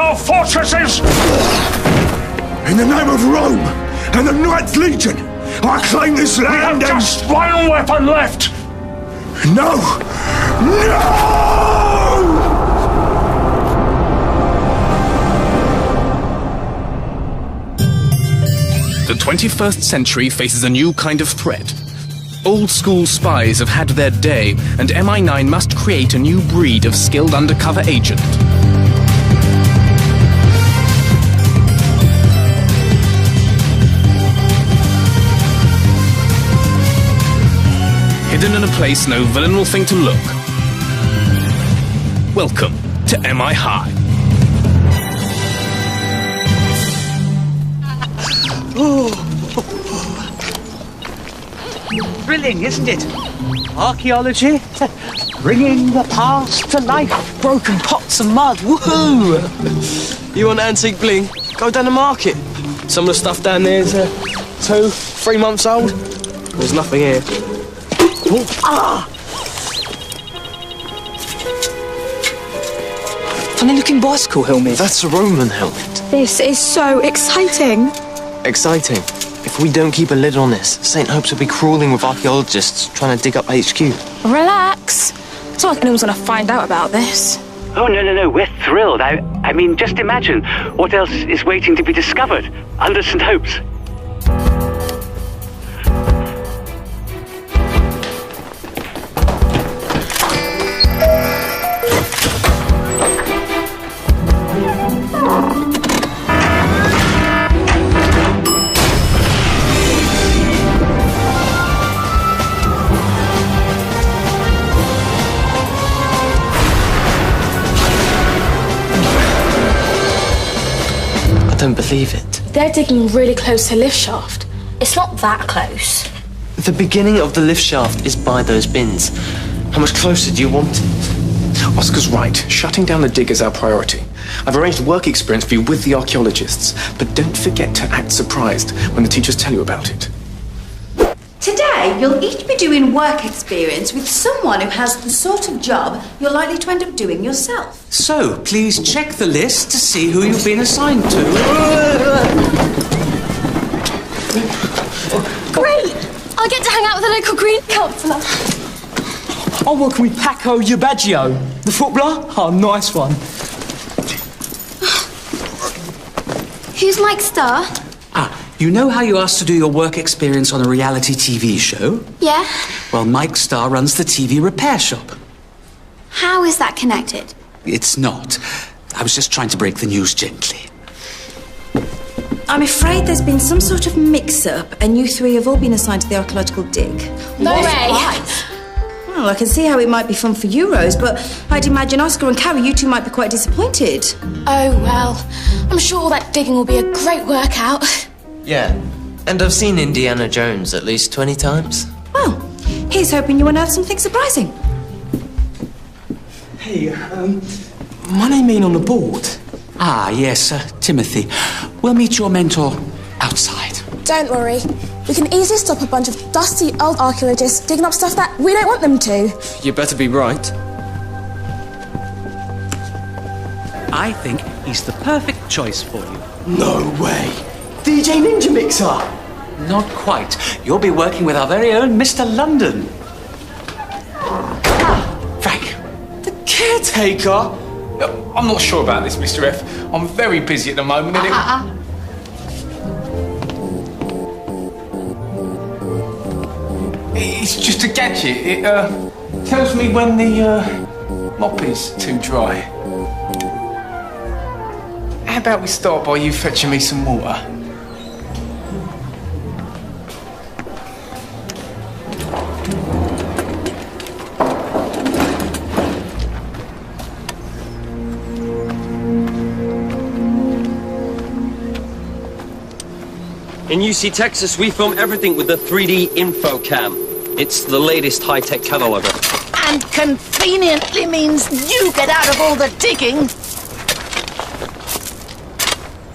our fortresses! In the name of Rome and the Knights Legion, I claim this land. We have just one weapon left! No! No! The 21st century faces a new kind of threat. Old-school spies have had their day, and MI9 must create a new breed of skilled undercover agent. Hidden in a place no villain will think to look. Welcome to MI High. Thrilling, isn't it? Archaeology, bringing the past to life. Broken pots and mud, woohoo! You want antique bling? Go down the market. Some of the stuff down there is 2, 3 months old. There's nothing here. Funny looking bicycle helmet. That's a Roman helmet. This is so exciting. Exciting. If we don't keep a lid on this, St. Hope's will be crawling with archaeologists trying to dig up HQ. Relax. It's not like anyone's going to find out about this. Oh, no, we're thrilled. I mean, just imagine what else is waiting to be discovered under St. Hope's. I don't believe it. They're digging really close to the lift shaft. It's not that close. The beginning of the lift shaft is by those bins. How much closer do you want it? Oscar's right. Shutting down the dig is our priority. I've arranged a work experience for you with the archaeologists, but don't forget to act surprised when the teachers tell you about it. Today, you'll each be doing work experience with someone who has the sort of job you're likely to end up doing yourself. So, please check the list to see who you've been assigned to. Great! I get to hang out with the local green councillor. I'm working with Paco Yabaggio, the footballer. Oh, nice one. Who's Mike Starr? You know how you asked to do your work experience on a reality TV show? Yeah. Well, Mike Starr runs the TV repair shop. How is that connected? It's not. I was just trying to break the news gently. I'm afraid there's been some sort of mix-up, and you three have all been assigned to the archaeological dig. No way! Surprise. Well, I can see how it might be fun for you, Rose, but I'd imagine Oscar and Carrie, you two might be quite disappointed. Oh, well. I'm sure all that digging will be a great workout. Yeah. And I've seen Indiana Jones at least 20 times. Well, here's hoping you unearth something surprising. Hey, my name ain't on the board. Ah, yes, Timothy. We'll meet your mentor outside. Don't worry. We can easily stop a bunch of dusty old archaeologists digging up stuff that we don't want them to. You better be right. I think he's the perfect choice for you. No way. DJ Ninja Mixer. Not quite. You'll be working with our very own Mr. London. Frank, The caretaker? I'm not sure about this, Mr. F. I'm very busy at the moment, and it's just a gadget. It tells me when the mop is too dry. How about we start by you fetching me some water? In UC Texas, we film everything with the 3D info cam. It's the latest high-tech cataloger. And conveniently means you get out of all the digging.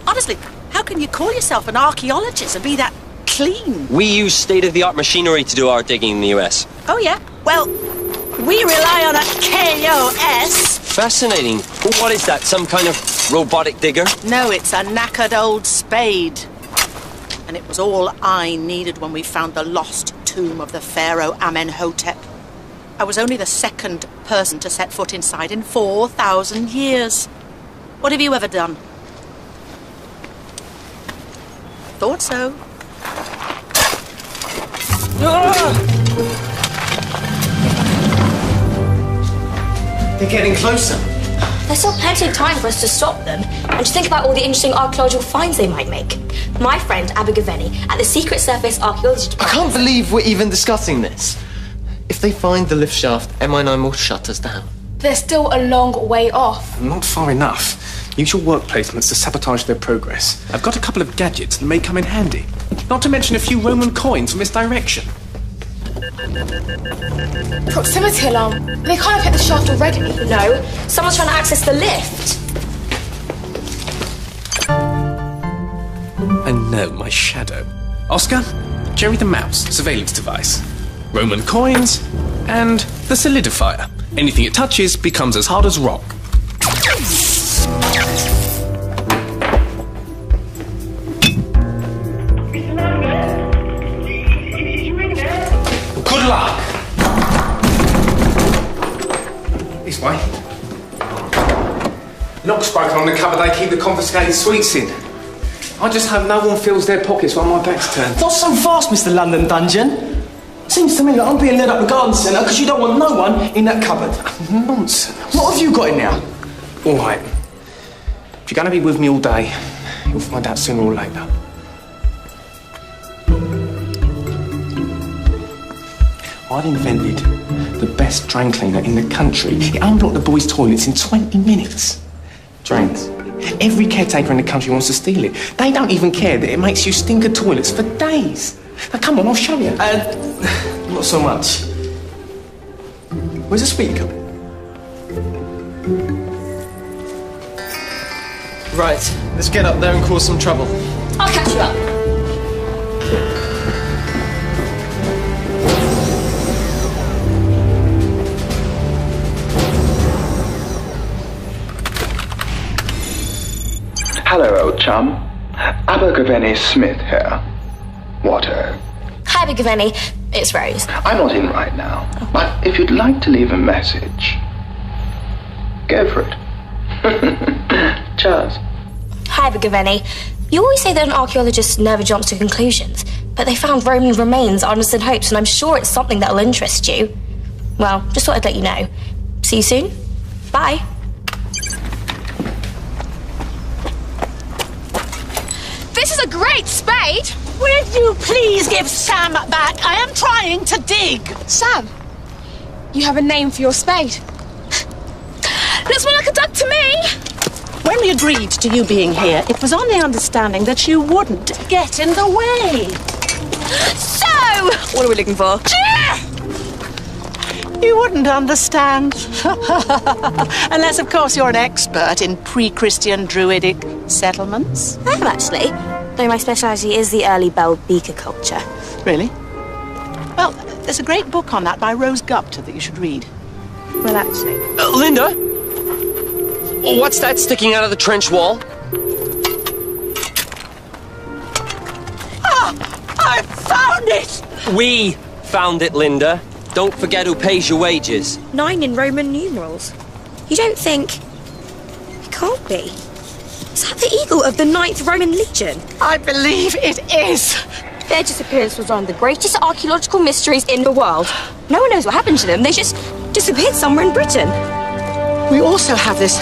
Honestly, how can you call yourself an archaeologist and be that clean? We use state-of-the-art machinery to do our digging in the US. Oh, yeah? Well, we rely on a KOS. Fascinating. What is that, some kind of robotic digger? No, it's a knackered old spade. And it was all I needed when we found the lost tomb of the pharaoh Amenhotep. I was only the second person to set foot inside in 4,000 years. What have you ever done? Thought so. They're getting closer. There's still plenty of time for us to stop them and to think about all the interesting archaeological finds they might make. My friend Abergavenny at the Secret Service Archaeology Department... I can't believe we're even discussing this. If they find the lift shaft, MI9 will shut us down. They're still a long way off. Not far enough. Use your work placements to sabotage their progress. I've got a couple of gadgets that may come in handy. Not to mention a few Roman coins from this direction. Proximity alarm. They can't have hit the shaft already. No, someone's trying to access the lift. I know, my shadow. Oscar, Jerry the Mouse, surveillance device. Roman coins, and the solidifier. Anything it touches becomes as hard as rock. Good luck. This way. Lock's broken on the cupboard they keep the confiscated sweets in. I just hope no one fills their pockets while my back's turned. Not so fast, Mr. London Dungeon. Seems to me that I'm being led up the garden centre because you don't want no one in that cupboard. Nonsense. What have you got in there? All right. If you're going to be with me all day, you'll find out sooner or later. I've invented the best drain cleaner in the country. It unblocked the boys' toilets in 20 minutes. Drains. Every caretaker in the country wants to steal it. They don't even care that it makes you stink of toilets for days. Now, come on, I'll show you. Not so much. Where's the sweet coming? Right, let's get up there and cause some trouble. I'll catch you up. Hello, old chum. Abergavenny Smith here. Water. Hi, Abergavenny. It's Rose. I'm not in right now, but if you'd like to leave a message, go for it. Cheers. Hi, Abergavenny. You always say that an archaeologist never jumps to conclusions, but they found Roman remains on St. Hope's, and I'm sure it's something that'll interest you. Well, just thought I'd let you know. See you soon. Bye. This is a great spade! Will you please give Sam back? I am trying to dig. Sam, you have a name for your spade. Looks more like a duck to me. When we agreed to you being here, it was on the understanding that you wouldn't get in the way. So, what are we looking for? You wouldn't understand. Unless, of course, you're an expert in pre-Christian druidic settlements. I am actually, though my speciality is the early bell beaker culture. Really? Well, there's a great book on that by Rose Gupta that you should read. Well, actually. Linda? What's that sticking out of the trench wall? Ah! I found it! We found it, Linda. Don't forget who pays your wages. 9 in Roman numerals. You don't think... It can't be. Is that the eagle of the 9th Roman Legion? I believe it is. Their disappearance was one of the greatest archaeological mysteries in the world. No one knows what happened to them. They just disappeared somewhere in Britain. We also have this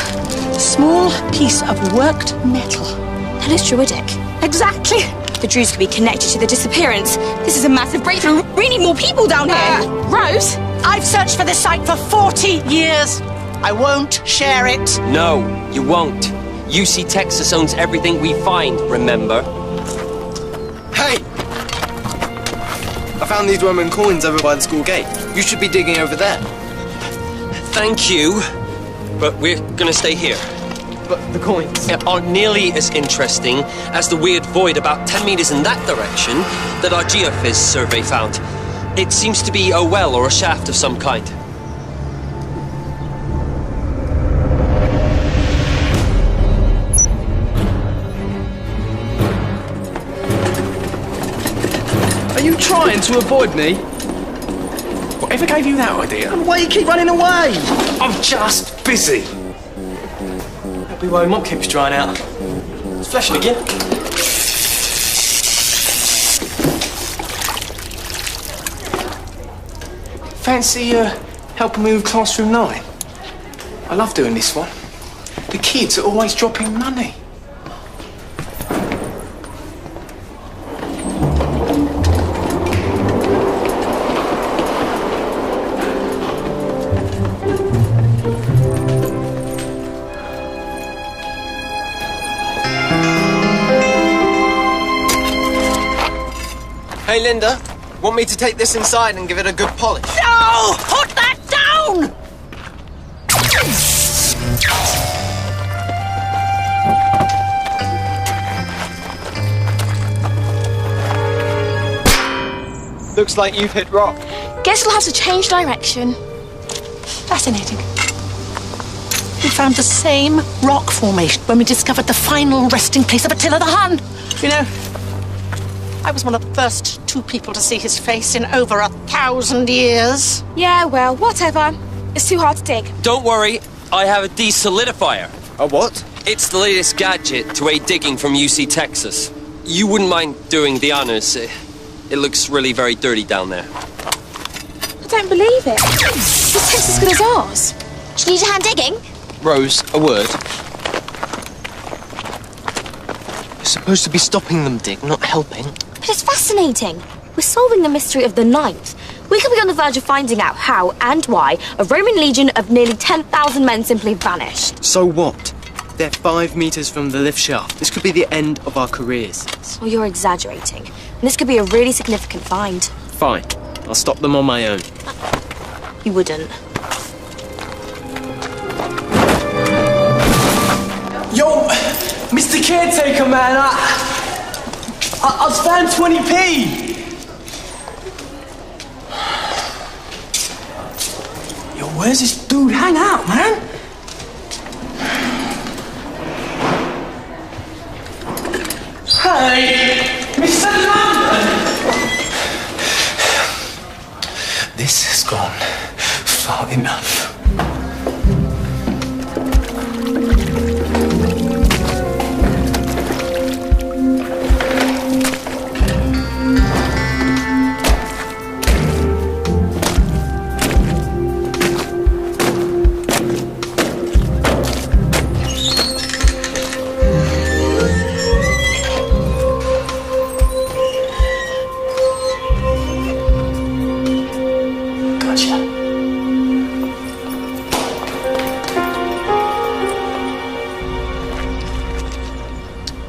small piece of worked metal. That is druidic. Exactly. The Druids could be connected to the disappearance. This is a massive breakthrough. We need more people down here. Rose, I've searched for this site for 40 years. I won't share it. No, you won't. UC Texas owns everything we find, remember? Hey! I found these Roman coins over by the school gate. You should be digging over there. Thank you, but we're gonna stay here. But the coins are nearly as interesting as the weird void about 10 meters in that direction that our geophys survey found. It seems to be a well or a shaft of some kind. you trying to avoid me? Whatever gave you that idea? Why you keep running away? I'm just busy. That'll be why mop keeps drying out. It's flashing again. Fancy helping me with Classroom 9? I love doing this one. The kids are always dropping money. Hey, Linda. Want me to take this inside and give it a good polish? No! Put that down! Looks like you've hit rock. Guess we'll have to change direction. Fascinating. We found the same rock formation when we discovered the final resting place of Attila the Hun. You know, I was one of the first 2 people to see his face in over 1,000 years. Yeah, well, whatever. It's too hard to dig. Don't worry, I have a desolidifier. A what? It's the latest gadget to aid digging from UC Texas. You wouldn't mind doing the honors. It looks really very dirty down there. I don't believe it. This tastes as good as ours. Do you need a hand digging? Rose, a word. You're supposed to be stopping them dig, not helping. But it's fascinating. We're solving the mystery of the ninth. We could be on the verge of finding out how and why a Roman legion of nearly 10,000 men simply vanished. So what? They're 5 meters from the lift shaft. This could be the end of our careers. Well, you're exaggerating. And this could be a really significant find. Fine. I'll stop them on my own. You wouldn't. Yo, Mr. Caretaker, man, I found 20p. Yo, where's this dude hang out, man? Hey, Mr. London! This has gone far enough.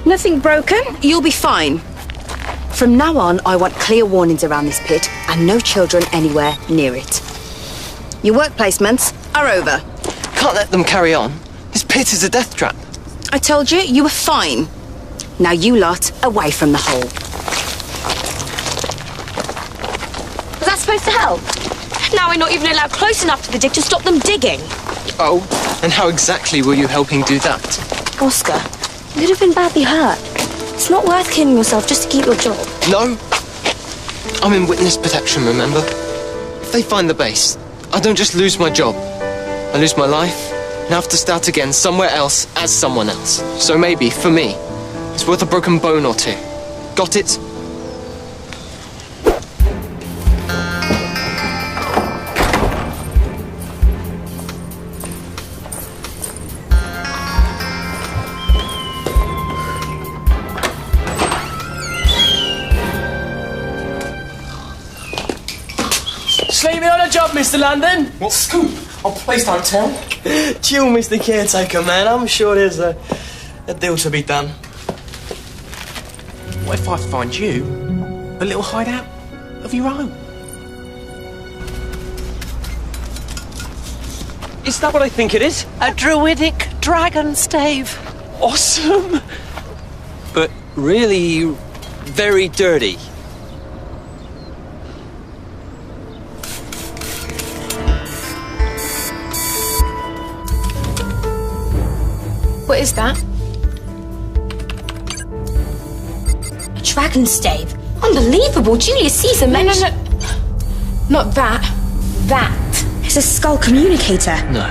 Nothing broken? You'll be fine. From now on, I want clear warnings around this pit and no children anywhere near it. Your work placements are over. Can't let them carry on. This pit is a death trap. I told you, you were fine. Now you lot, away from the hole. Was that supposed to help? Now we're not even allowed close enough to the dig to stop them digging. Oh, and how exactly were you helping do that? Oscar, you could have been badly hurt. It's not worth killing yourself just to keep your job. No. I'm in witness protection, remember? If they find the base, I don't just lose my job. I lose my life and have to start again somewhere else as someone else. So maybe, for me, it's worth a broken bone or 2. Got it? Sleep me on a job, Mr. London. What scoop? Oh, please don't tell. Chill, Mr. Caretaker, man. I'm sure there's a deal to be done. What if I find you a little hideout of your own? Is that what I think it is? A druidic dragon stave. Awesome. But really very dirty. What is that? A dragon stave. Unbelievable. Julius Caesar mentioned... No. Not that. That. It's a skull communicator. No.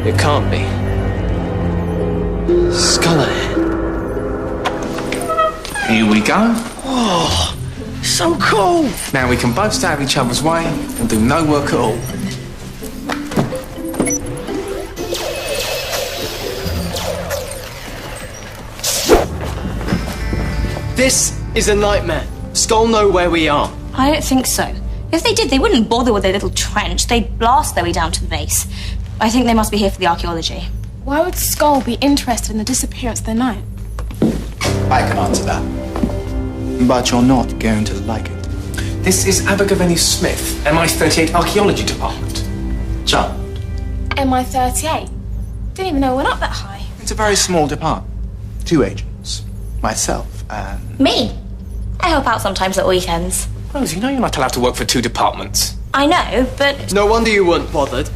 It can't be. Skulliggery. Here we go. Oh, so cool. Now we can both stay out of each other's way and do no work at all. This is a nightmare. Skull know where we are. I don't think so. If they did, they wouldn't bother with their little trench. They'd blast their way down to the base. I think they must be here for the archaeology. Why would Skull be interested in the disappearance of the knight? I can answer that. But you're not going to like it. This is Abergavenny Smith, MI38 Archaeology Department. John. MI38? Didn't even know it went up that high. It's a very small department. 2 agents. Myself and... Me? I help out sometimes at weekends. Rose, you know you're not allowed to work for 2 departments. I know, but... No wonder you weren't bothered.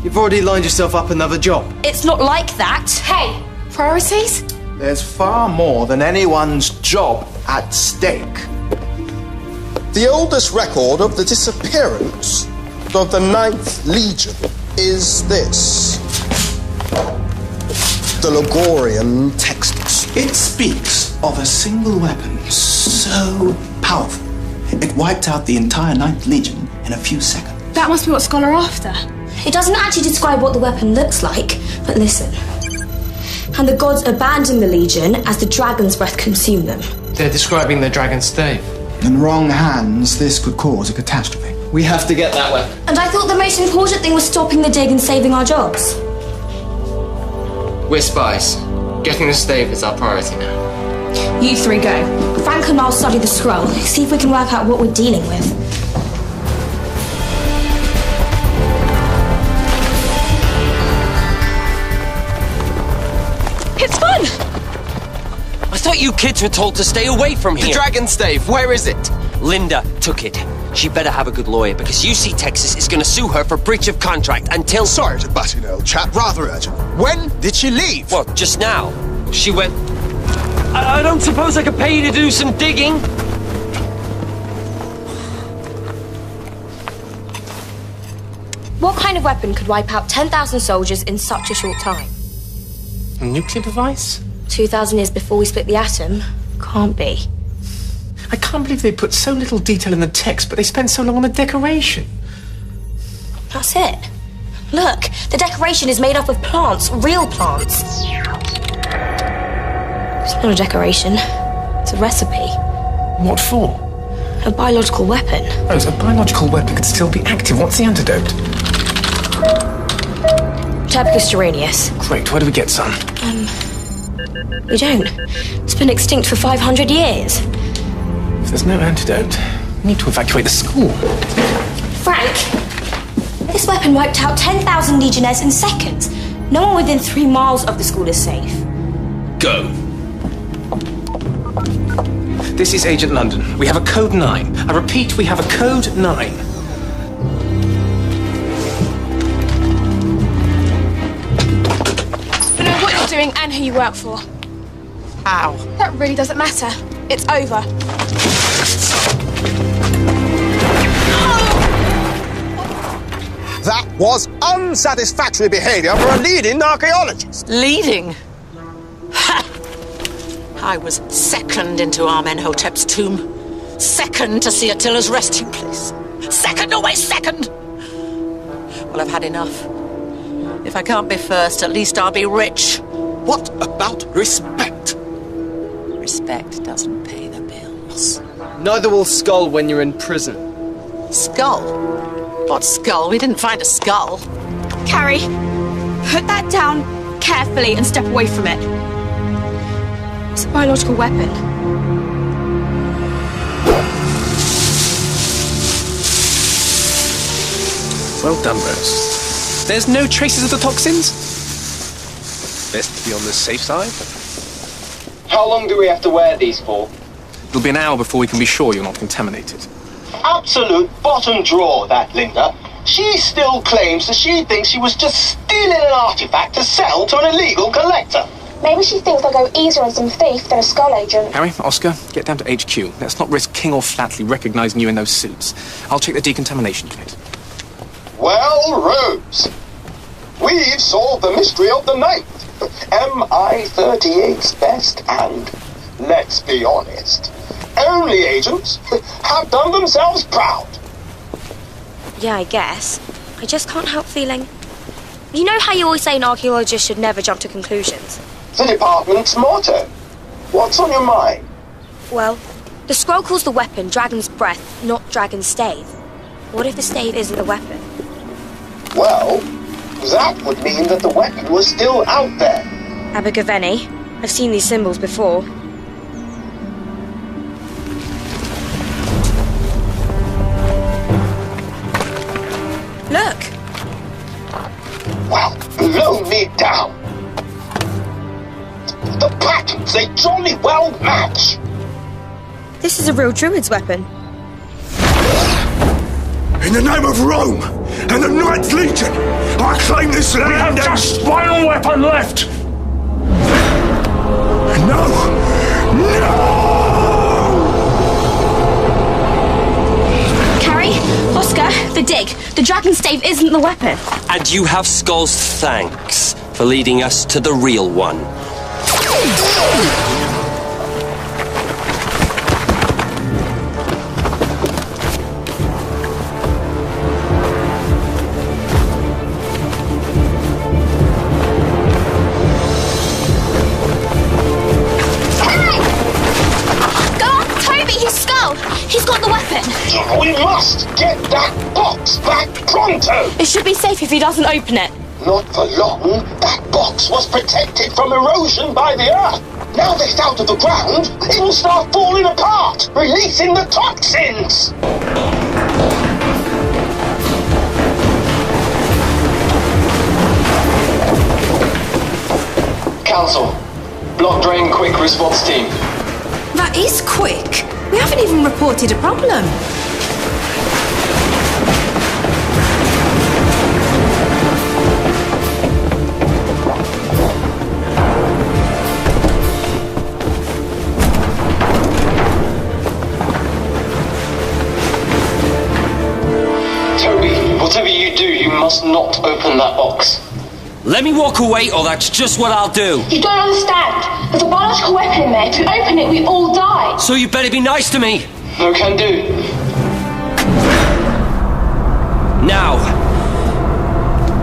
You've already lined yourself up another job. It's not like that. Hey, priorities? There's far more than anyone's job at stake. The oldest record of the disappearance of the 9th Legion is this. The Ligurian textbooks. It speaks of a single weapon so powerful, it wiped out the entire 9th Legion in a few seconds. That must be what Skull are after. It doesn't actually describe what the weapon looks like, but listen. And the gods abandoned the Legion as the dragon's breath consumed them. They're describing the dragon's stave. In wrong hands, this could cause a catastrophe. We have to get that weapon. And I thought the most important thing was stopping the dig and saving our jobs. We're spies. Getting the stave is our priority now. You 3 go. Frank and I'll study the scroll, see if we can work out what we're dealing with. It's fun! I thought you kids were told to stay away from here. The dragon stave, where is it? Linda took it. She better have a good lawyer, because UC Texas is going to sue her for breach of contract until... Sorry to butt in, old chap. Rather urgent. When did she leave? Well, just now. She went... I don't suppose I could pay you to do some digging? What kind of weapon could wipe out 10,000 soldiers in such a short time? A nuclear device? 2,000 years before we split the atom? Can't be. I can't believe they put so little detail in the text, but they spent so long on the decoration. That's it. Look, the decoration is made up of plants, real plants. It's not a decoration. It's a recipe. What for? A biological weapon. Rose, a biological weapon could still be active. What's the antidote? Terpicus geranius. Great, where do we get some? We don't. It's been extinct for 500 years. If there's no antidote, we need to evacuate the school. Frank, this weapon wiped out 10,000 legionnaires in seconds. No one within 3 miles of the school is safe. Go. This is Agent London. We have a code 9. I repeat, we have a code 9. You know what you're doing and who you work for. Ow. That really doesn't matter. It's over. That was unsatisfactory behavior for a leading archaeologist. Leading? Ha! I was second into Amenhotep's tomb. Second to see Attila's resting place. Second, always second! Well, I've had enough. If I can't be first, at least I'll be rich. What about respect? Respect doesn't pay the bills. Neither will Skull when you're in prison. Skull? What skull? We didn't find a skull. Carrie, put that down carefully and step away from it. It's a biological weapon. Well done, Rose. There's no traces of the toxins? Best to be on the safe side. How long do we have to wear these for? It'll be an hour before we can be sure you're not contaminated. Absolute bottom drawer, that Linda. She still claims that she thinks she was just stealing an artifact to sell to an illegal collector. Maybe she thinks they'll go easier on some thief than a Skull agent. Harry, Oscar, get down to HQ. Let's not risk King or Flatley recognising you in those suits. I'll check the decontamination kit. Well, Rose, we've solved the mystery of the night. MI38's best, and let's be honest, only agents have done themselves proud. Yeah, I guess. I just can't help feeling... You know how you always say an archaeologist should never jump to conclusions? The department's motto. What's on your mind? Well, the scroll calls the weapon Dragon's Breath, not Dragon's Stave. What if the stave isn't the weapon? Well, that would mean that the weapon was still out there. Abergavenny. I've seen these symbols before. Look! Well, blow me down. The patterns, they jolly well match. This is a real druid's weapon. In the name of Rome and the Knights Legion, I claim this land. We have just one weapon left. No! Carrie, Oscar, the dig. The dragon's stave isn't the weapon. And you have Skull's thanks for leading us to the real one. He's got the weapon! We must get that box back pronto! It should be safe if he doesn't open it. Not for long. That box was protected from erosion by the earth. Now that it's out of the ground, it will start falling apart, releasing the toxins! Council, block drain quick response team. That is quick. We haven't even reported a problem. Toby, whatever you do, you must not open that box. Let me walk away, or that's just what I'll do. You don't understand. There's a biological weapon in there. If you open it, we all die. So you better be nice to me. No can do. Now,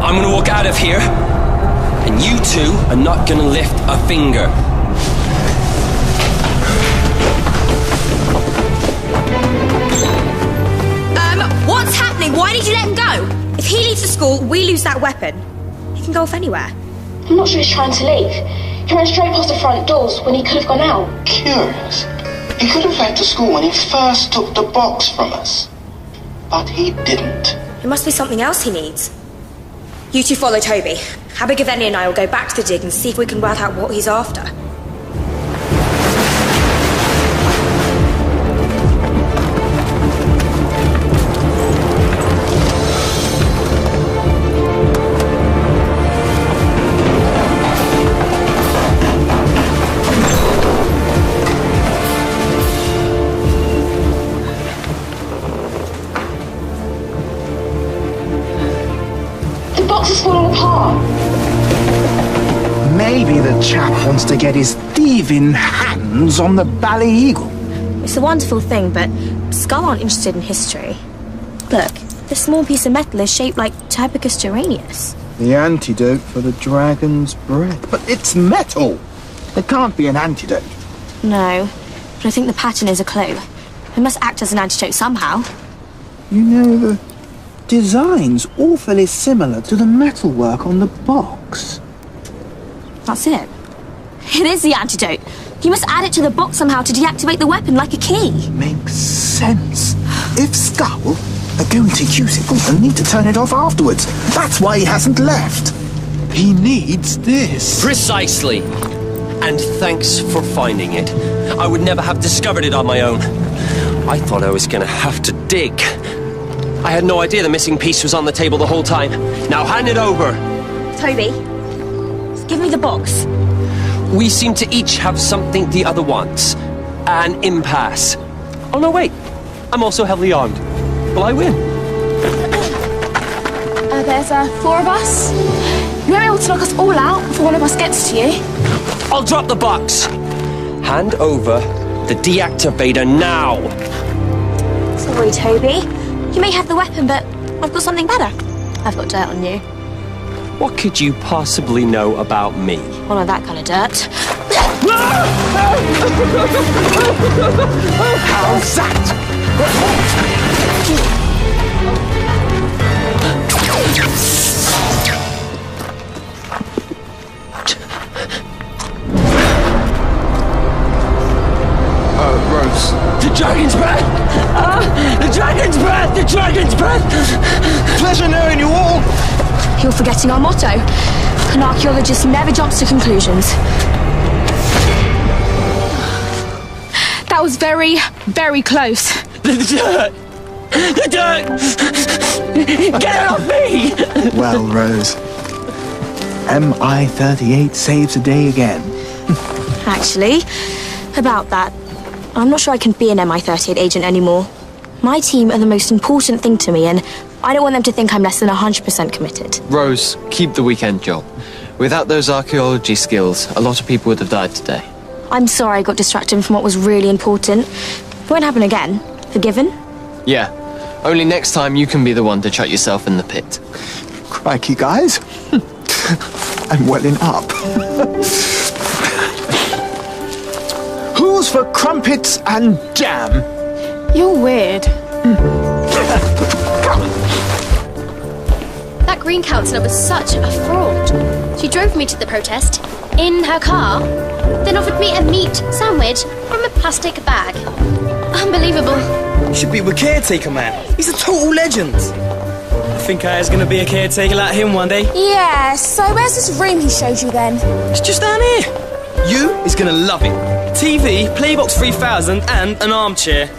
I'm gonna walk out of here, and you two are not gonna lift a finger. What's happening? Why did you let him go? If he leaves the school, we lose that weapon. He can go off anywhere. I'm not sure he's trying to leave. He ran straight past the front doors when he could have gone out. Curious. He could have left the school when he first took the box from us. But he didn't. It must be something else he needs. You two follow Toby. Abergavenny and I will go back to the dig and see if we can work out what he's after. Maybe the chap wants to get his thieving hands on the Bally Eagle. It's a wonderful thing, but Skull aren't interested in history. Look, this small piece of metal is shaped like Typicus geranius. The antidote for the dragon's breath. But it's metal! There can't be an antidote. No, but I think the pattern is a clue. It must act as an antidote somehow. You know, the design's awfully similar to the metalwork on the box. That's it. It is the antidote. You must add it to the box somehow to deactivate the weapon like a key. Makes sense. If Skull are going to use it, they'll need to turn it off afterwards. That's why he hasn't left. He needs this. Precisely. And thanks for finding it. I would never have discovered it on my own. I thought I was going to have to dig. I had no idea the missing piece was on the table the whole time. Now hand it over. Toby, give me the box. We seem to each have something the other wants. An impasse. Oh no, wait. I'm also heavily armed. Will I win? There's 4 of us. You won't be able to knock us all out before one of us gets to you. I'll drop the box. Hand over the deactivator now. Sorry, Toby. You may have the weapon, but I've got something better. I've got dirt on you. What could you possibly know about me? Well, not that kind of dirt. How's that? Rose. The dragon's breath! The dragon's breath! The dragon's breath! Pleasure knowing you all. You're forgetting our motto. An archaeologist never jumps to conclusions. That was very, very close. The dirt! The dirt! Get it off me! Well, Rose, MI38 saves the day again. Actually, about that, I'm not sure I can be an MI38 agent anymore. My team are the most important thing to me, and I don't want them to think I'm less than 100% committed. Rose, keep the weekend job. Without those archaeology skills, a lot of people would have died today. I'm sorry I got distracted from what was really important. It won't happen again. Forgiven? Yeah. Only next time you can be the one to chuck yourself in the pit. Crikey, guys. I'm welling up. Who's for crumpets and jam? You're weird. That green counsellor was such a fraud. She drove me to the protest in her car, then offered me a meat sandwich from a plastic bag. Unbelievable. You should be with Caretaker, man. He's a total legend. I think I was going to be a caretaker like him one day. Yeah, so where's this room he showed you then? It's just down here. You is going to love it. TV, Playbox 3000 and an armchair.